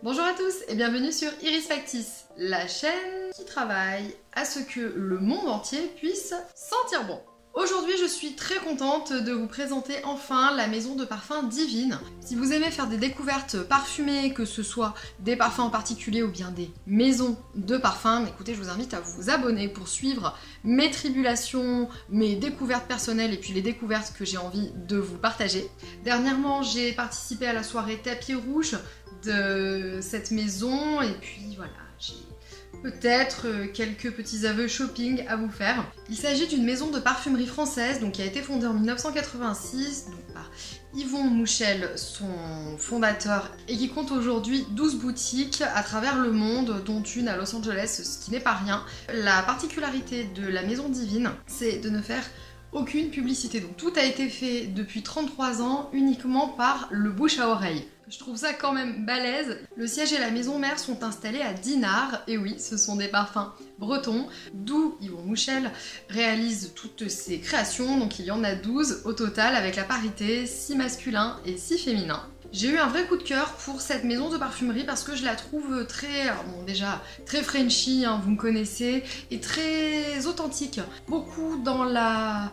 Bonjour à tous et bienvenue sur Iris Factice, la chaîne qui travaille à ce que le monde entier puisse sentir bon. Aujourd'hui, je suis très contente de vous présenter enfin la maison de parfum Divine. Si vous aimez faire des découvertes parfumées, que ce soit des parfums en particulier ou bien des maisons de parfums, écoutez, je vous invite à vous abonner pour suivre mes tribulations, mes découvertes personnelles et puis les découvertes que j'ai envie de vous partager. Dernièrement, j'ai participé à la soirée tapis rouge de cette maison et puis voilà, j'ai peut-être quelques petits aveux shopping à vous faire. Il s'agit d'une maison de parfumerie française donc, qui a été fondée en 1986 donc, par Yvon Mouchel, son fondateur, et qui compte aujourd'hui 12 boutiques à travers le monde, dont une à Los Angeles, ce qui n'est pas rien. La particularité de la maison Divine, c'est de ne faire aucune publicité. Donc tout a été fait depuis 33 ans uniquement par le bouche à oreille. Je trouve ça quand même balèze. Le siège et la maison mère sont installés à Dinard, et oui, ce sont des parfums bretons, d'où Yvon Mouchel réalise toutes ses créations, donc il y en a 12 au total, avec la parité 6 masculins et 6 féminins. J'ai eu un vrai coup de cœur pour cette maison de parfumerie parce que je la trouve très, bon déjà, très Frenchy, hein, vous me connaissez, et très authentique. Beaucoup dans la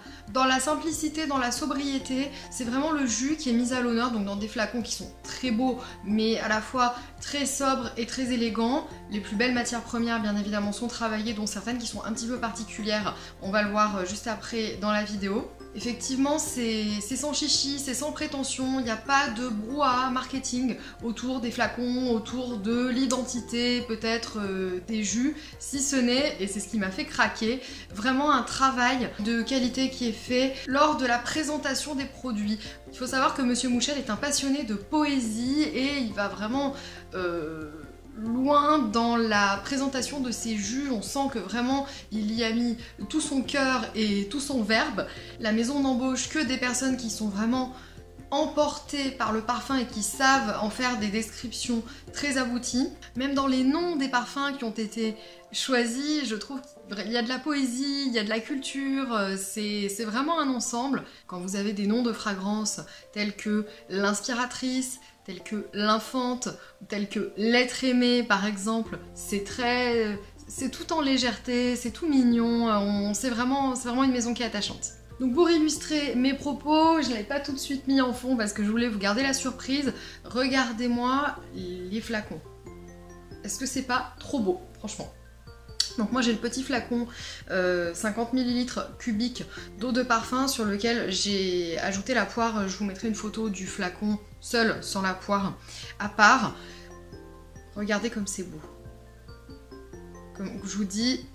simplicité, dans la sobriété. C'est vraiment le jus qui est mis à l'honneur, donc dans des flacons qui sont très beaux, mais à la fois très sobres et très élégants. Les plus belles matières premières, bien évidemment, sont travaillées, dont certaines qui sont un petit peu particulières. On va le voir juste après dans la vidéo. Effectivement, c'est sans chichi, c'est sans prétention, il n'y a pas de brouhaha marketing autour des flacons, autour de l'identité, peut-être des jus, si ce n'est, et c'est ce qui m'a fait craquer, vraiment un travail de qualité qui est fait lors de la présentation des produits. Il faut savoir que Monsieur Mouchel est un passionné de poésie et il va vraiment loin dans la présentation de ces jus. On sent que vraiment il y a mis tout son cœur et tout son verbe. La maison n'embauche que des personnes qui sont vraiment emportées par le parfum et qui savent en faire des descriptions très abouties. Même dans les noms des parfums qui ont été choisis, je trouve qu'il y a de la poésie, il y a de la culture, c'est vraiment un ensemble. Quand vous avez des noms de fragrances tels que l'inspiratrice, tels que l'infante, tels que l'être aimé par exemple, c'est tout en légèreté, c'est tout mignon, c'est vraiment une maison qui est attachante. Donc pour illustrer mes propos, je ne l'ai pas tout de suite mis en fond parce que je voulais vous garder la surprise. Regardez-moi les flacons. Est-ce que c'est pas trop beau, franchement? Donc moi j'ai le petit flacon 50 ml cubique d'eau de parfum sur lequel j'ai ajouté la poire. Je vous mettrai une photo du flacon seul, sans la poire, à part. Regardez comme c'est beau. Comme je vous dis,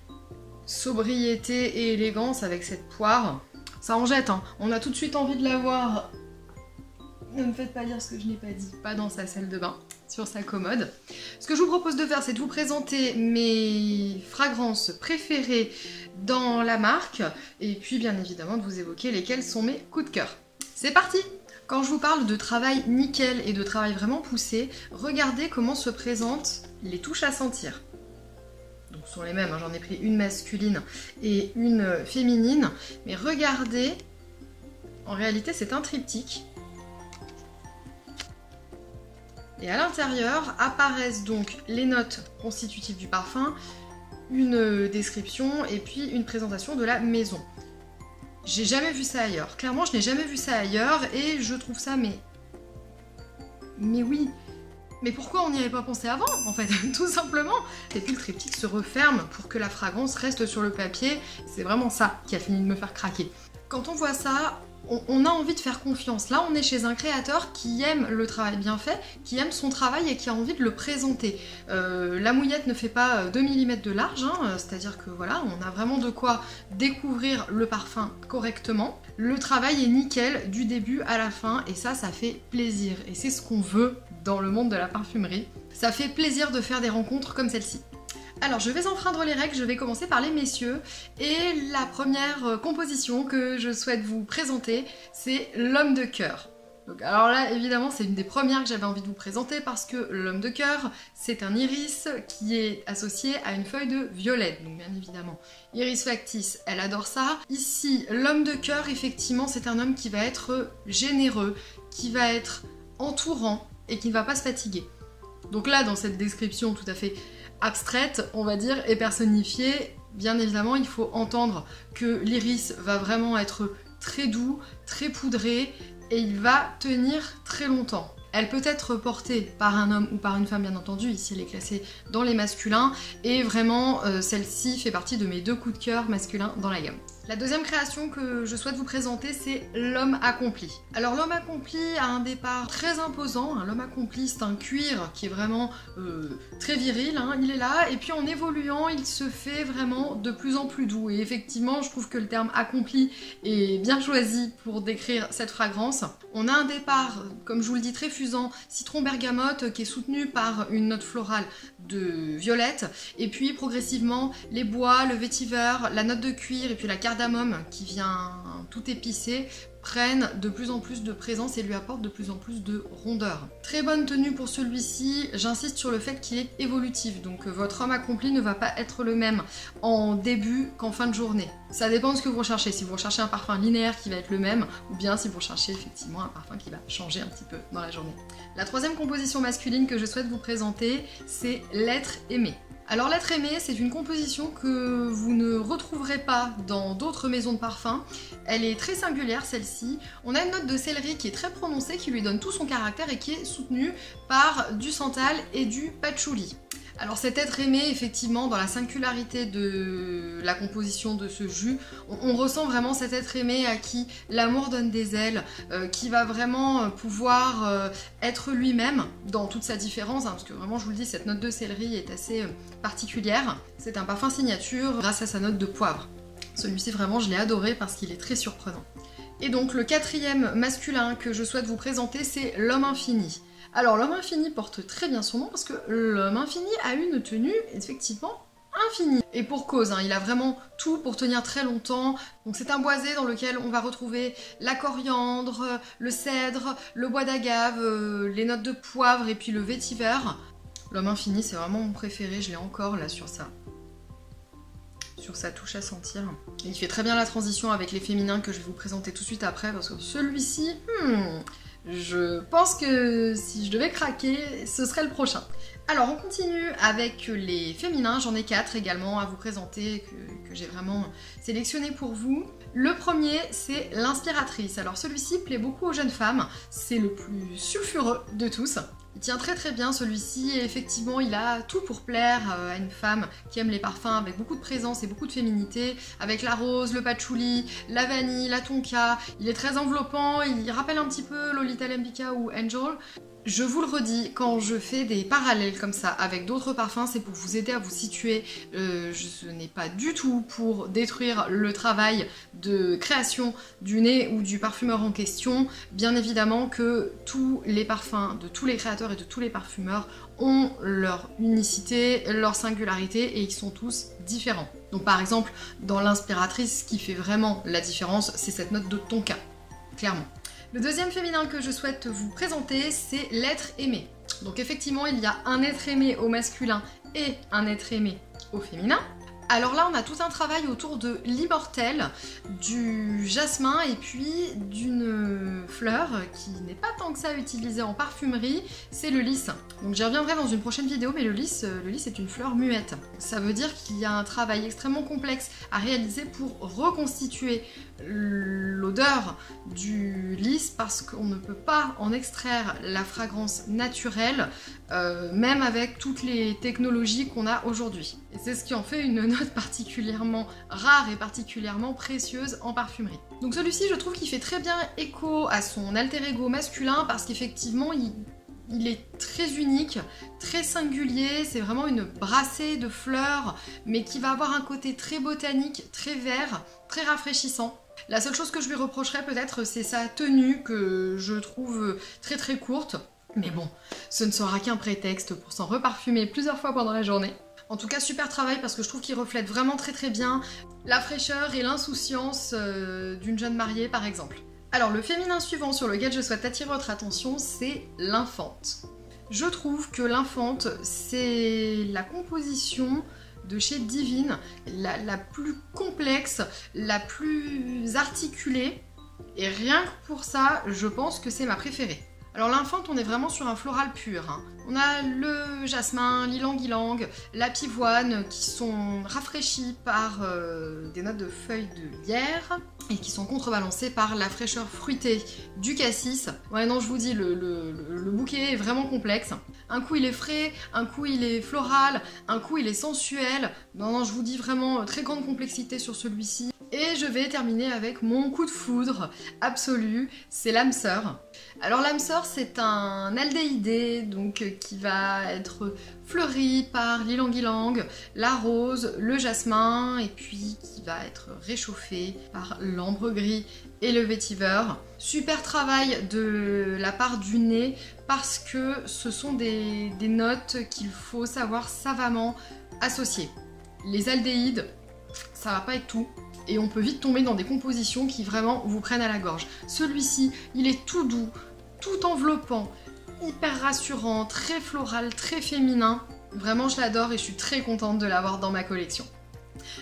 sobriété et élégance avec cette poire. Ça en jette, hein. On a tout de suite envie de la voir. Ne me faites pas dire ce que je n'ai pas dit. Pas dans sa salle de bain, sur sa commode. Ce que je vous propose de faire, c'est de vous présenter mes fragrances préférées dans la marque, et puis bien évidemment de vous évoquer lesquelles sont mes coups de cœur. C'est parti! Quand je vous parle de travail nickel et de travail vraiment poussé, regardez comment se présentent les touches à sentir. Donc ce sont les mêmes, hein, j'en ai pris une masculine et une féminine, mais regardez, en réalité c'est un triptyque. Et à l'intérieur apparaissent donc les notes constitutives du parfum, une description et puis une présentation de la maison. J'ai jamais vu ça ailleurs. Clairement, je n'ai jamais vu ça ailleurs et je trouve ça mais oui. Mais pourquoi on n'y avait pas pensé avant, en fait, tout simplement. Et puis le triptyque se referme pour que la fragrance reste sur le papier. C'est vraiment ça qui a fini de me faire craquer. Quand on voit ça, on a envie de faire confiance. Là, on est chez un créateur qui aime le travail bien fait, qui aime son travail et qui a envie de le présenter. La mouillette ne fait pas 2 mm de large, hein, c'est-à-dire que voilà, on a vraiment de quoi découvrir le parfum correctement. Le travail est nickel du début à la fin et ça fait plaisir. Et c'est ce qu'on veut dans le monde de la parfumerie. Ça fait plaisir de faire des rencontres comme celle-ci. Alors je vais enfreindre les règles, je vais commencer par les messieurs et la première composition que je souhaite vous présenter, c'est l'homme de cœur. Donc, alors là évidemment c'est une des premières que j'avais envie de vous présenter parce que l'homme de cœur c'est un iris qui est associé à une feuille de violet, donc bien évidemment Iris Factice elle adore ça. Ici l'homme de cœur effectivement c'est un homme qui va être généreux, qui va être entourant et qui ne va pas se fatiguer. Donc là, dans cette description tout à fait abstraite, on va dire, et personnifiée, bien évidemment, il faut entendre que l'iris va vraiment être très doux, très poudré, et il va tenir très longtemps. Elle peut être portée par un homme ou par une femme, bien entendu. Ici, elle est classée dans les masculins. Et vraiment, celle-ci fait partie de mes 2 coups de cœur masculins dans la gamme. La deuxième création que je souhaite vous présenter, c'est l'homme accompli. Alors l'homme accompli a un départ très imposant. L'homme accompli, c'est un cuir qui est vraiment très viril. Il est là, et puis en évoluant, il se fait vraiment de plus en plus doux. Et effectivement, je trouve que le terme accompli est bien choisi pour décrire cette fragrance. On a un départ, comme je vous le dis, très fusant, citron bergamote, qui est soutenu par une note florale de violette. Et puis progressivement, les bois, le vétiver, la note de cuir et puis la cardamome qui vient tout épicé prennent de plus en plus de présence et lui apportent de plus en plus de rondeur. Très bonne tenue pour celui-ci, j'insiste sur le fait qu'il est évolutif, donc votre homme accompli ne va pas être le même en début qu'en fin de journée. Ça dépend de ce que vous recherchez, si vous recherchez un parfum linéaire qui va être le même, ou bien si vous recherchez effectivement un parfum qui va changer un petit peu dans la journée. La troisième composition masculine que je souhaite vous présenter, c'est l'être aimé. Alors l'être aimé, c'est une composition que vous ne retrouverez pas dans d'autres maisons de parfum. Elle est très singulière celle-ci. On a une note de céleri qui est très prononcée, qui lui donne tout son caractère et qui est soutenue par du santal et du patchouli. Alors cet être aimé, effectivement, dans la singularité de la composition de ce jus, on ressent vraiment cet être aimé à qui l'amour donne des ailes, qui va vraiment pouvoir être lui-même dans toute sa différence, parce que vraiment, je vous le dis, cette note de céleri est assez particulière. C'est un parfum signature grâce à sa note de poivre. Celui-ci, vraiment, je l'ai adoré parce qu'il est très surprenant. Et donc, le quatrième masculin que je souhaite vous présenter, c'est l'homme infini. Alors l'homme infini porte très bien son nom parce que l'homme infini a une tenue effectivement infinie. Et pour cause, il a vraiment tout pour tenir très longtemps. Donc c'est un boisé dans lequel on va retrouver la coriandre, le cèdre, le bois d'agave, les notes de poivre et puis le vétiver. L'homme infini, c'est vraiment mon préféré, je l'ai encore là sur sa touche à sentir. Et il fait très bien la transition avec les féminins que je vais vous présenter tout de suite après parce que celui-ci, je pense que si je devais craquer, ce serait le prochain. Alors on continue avec les féminins, j'en ai 4 également à vous présenter que j'ai vraiment sélectionné pour vous. Le premier, c'est l'inspiratrice. Alors celui-ci plaît beaucoup aux jeunes femmes, c'est le plus sulfureux de tous. Il tient très très bien celui-ci et effectivement il a tout pour plaire à une femme qui aime les parfums avec beaucoup de présence et beaucoup de féminité, avec la rose, le patchouli, la vanille, la tonka. Il est très enveloppant, il rappelle un petit peu Lolita Lembicka ou Angel. Je vous le redis, quand je fais des parallèles comme ça avec d'autres parfums, c'est pour vous aider à vous situer. Ce n'est pas du tout pour détruire le travail de création du nez ou du parfumeur en question. Bien évidemment que tous les parfums de tous les créateurs et de tous les parfumeurs ont leur unicité, leur singularité et ils sont tous différents. Donc par exemple, dans l'inspiratrice, ce qui fait vraiment la différence, c'est cette note de tonka, clairement. Le deuxième féminin que je souhaite vous présenter, c'est l'être aimé. Donc effectivement, il y a un être aimé au masculin et un être aimé au féminin. Alors là, on a tout un travail autour de l'immortel, du jasmin et puis d'une fleur qui n'est pas tant que ça utilisée en parfumerie, c'est le lys. Donc j'y reviendrai dans une prochaine vidéo, mais le lys est une fleur muette. Ça veut dire qu'il y a un travail extrêmement complexe à réaliser pour reconstituer l'odeur du lys parce qu'on ne peut pas en extraire la fragrance naturelle, même avec toutes les technologies qu'on a aujourd'hui. Et c'est ce qui en fait une note particulièrement rare et particulièrement précieuse en parfumerie. Donc celui-ci, je trouve qu'il fait très bien écho à son alter ego masculin parce qu'effectivement, il est très unique, très singulier, c'est vraiment une brassée de fleurs, mais qui va avoir un côté très botanique, très vert, très rafraîchissant. La seule chose que je lui reprocherais peut-être, c'est sa tenue que je trouve très très courte. Mais bon, ce ne sera qu'un prétexte pour s'en reparfumer plusieurs fois pendant la journée. En tout cas, super travail parce que je trouve qu'il reflète vraiment très très bien la fraîcheur et l'insouciance d'une jeune mariée par exemple. Alors le féminin suivant sur lequel je souhaite attirer votre attention, c'est l'infante. Je trouve que l'infante, c'est la composition de chez Divine, la plus complexe, la plus articulée, et rien que pour ça, je pense que c'est ma préférée. Alors l'infante, on est vraiment sur un floral pur, hein. On a le jasmin, l'ylang-ylang, la pivoine qui sont rafraîchis par des notes de feuilles de lierre et qui sont contrebalancées par la fraîcheur fruitée du cassis. Ouais non, je vous dis, le bouquet est vraiment complexe. Un coup il est frais, un coup il est floral, un coup il est sensuel. Non, je vous dis vraiment très grande complexité sur celui-ci. Et je vais terminer avec mon coup de foudre absolu, c'est l'âme sœur. Alors l'âme sœur, c'est un aldéhydé donc qui va être fleuri par l'ylang-ylang, la rose, le jasmin et puis qui va être réchauffé par l'ambre gris et le vétiver. Super travail de la part du nez parce que ce sont des notes qu'il faut savoir savamment associer. Les aldéhydes, ça va pas être tout. Et on peut vite tomber dans des compositions qui vraiment vous prennent à la gorge. Celui-ci, il est tout doux, tout enveloppant, hyper rassurant, très floral, très féminin. Vraiment, je l'adore et je suis très contente de l'avoir dans ma collection.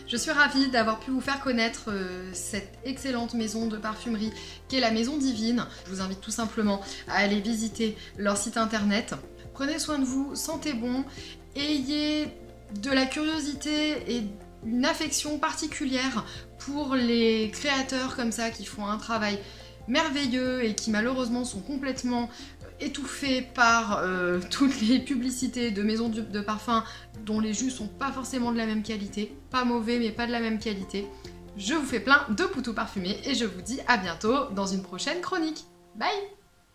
Je suis ravie d'avoir pu vous faire connaître cette excellente maison de parfumerie qu'est la Maison Divine. Je vous invite tout simplement à aller visiter leur site internet. Prenez soin de vous, sentez bon, ayez de la curiosité et une affection particulière pour les créateurs comme ça qui font un travail merveilleux et qui malheureusement sont complètement étouffés par toutes les publicités de maisons de parfum dont les jus sont pas forcément de la même qualité, pas mauvais mais pas de la même qualité. Je vous fais plein de poutous parfumés et je vous dis à bientôt dans une prochaine chronique. Bye!